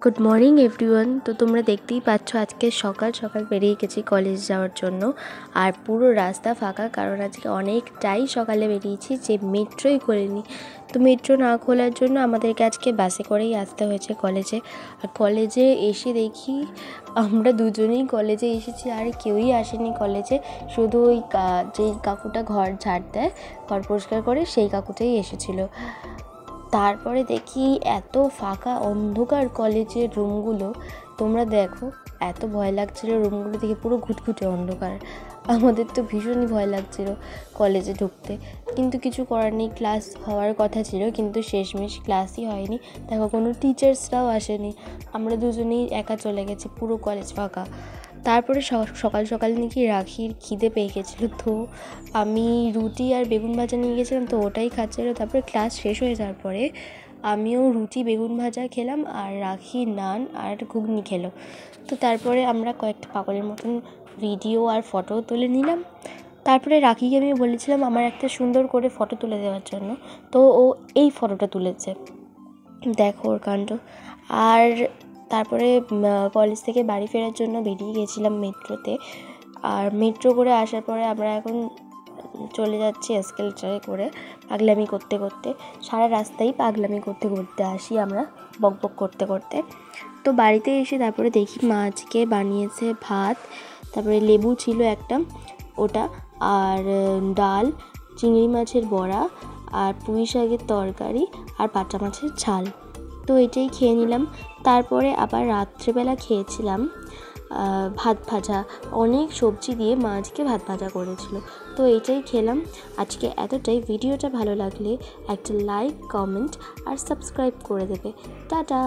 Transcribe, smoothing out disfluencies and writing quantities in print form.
Good morning everyone. তো তোমরা দেখতেই পাচ্ছ আজকে সকাল সকাল বেরিয়ে গেছি কলেজ যাওয়ার জন্য। আর পুরো রাস্তা ফাঁকা, কারণ আজকে অনেকটাই সকালে বেরিয়েছি, যে মেট্রোই খোলেনি। তো মেট্রো না খোলার জন্য আমাদেরকে আজকে বাসে করেই আসতে হয়েছে কলেজে। আর কলেজে এসে দেখি আমরা দুজনেই কলেজে এসেছি, আর কেউই আসেনি কলেজে। শুধু ওই যেই কাকুটা ঘর ঝাড় দেয়, ঘর পরিষ্কার করে, সেই কাকুটাই এসেছিলো। তারপরে দেখি এত ফাঁকা অন্ধকার কলেজের রুমগুলো, তোমরা দেখো, এত ভয় লাগছিল রুমগুলো দেখে, পুরো ঘুটঘুটে অন্ধকার। আমাদের তো ভীষণই ভয় লাগছিল কলেজে ঢুকতে, কিন্তু কিছু করার নেই। ক্লাস হওয়ার কথা ছিল, কিন্তু শেষমেশ ক্লাসই হয়নি। দেখো, কোনো টিচার্সরাও আসেনি, আমরা দুজনেই একা চলে গেছি, পুরো কলেজ ফাঁকা। তারপরে সকাল সকাল নাকি রাখির খিদে পেয়ে গেছিলো, তো আমি রুটি আর বেগুন ভাজা নিয়ে গেছিলাম, তো ওটাই খাচ্ছিলো। তারপরে ক্লাস শেষ হয়ে যাওয়ার পরে আমিও রুটি বেগুন ভাজা খেলাম, আর রাখি নান আর ঘুগনি খেলো। তো তারপরে আমরা কয়েকটা পাগলের মতন ভিডিও আর ফটো তুলে নিলাম। তারপরে রাখিকে আমি বলেছিলাম আমার একটা সুন্দর করে ফটো তুলে দেওয়ার জন্য, তো ও এই ফটোটা তুলেছে, দেখো ওর কাণ্ড। আর তারপরে কলেজ থেকে বাড়ি ফেরার জন্য বেরিয়ে গেছিলাম মেট্রোতে। আর মেট্রো করে আসার পরে আমরা এখন চলে যাচ্ছি এসকেলেটারে করে, পাগলামি করতে করতে। সারা রাস্তায় পাগলামি করতে করতে আসি আমরা, বকবক করতে করতে। তো বাড়িতে এসে তারপরে দেখি মা আজকে বানিয়েছে ভাত, তারপরে লেবু ছিল একটা, ওটা, আর ডাল, চিংড়ি মাছের বড়া, আর পুঁই শাকের তরকারি, আর বাটা মাছের ঝাল। তো এটাই খেয়ে নিলাম। তারপরে আবার রাত্রেবেলা খেয়েছিলাম ভাত ভাজা, অনেক সবজি দিয়ে মা আজকে ভাত ভাজা করেছিল, তো এটাই খেলাম আজকে। এতটাই। ভিডিওটা ভালো লাগলে একটা লাইক, কমেন্ট আর সাবস্ক্রাইব করে দেবে। টাটা।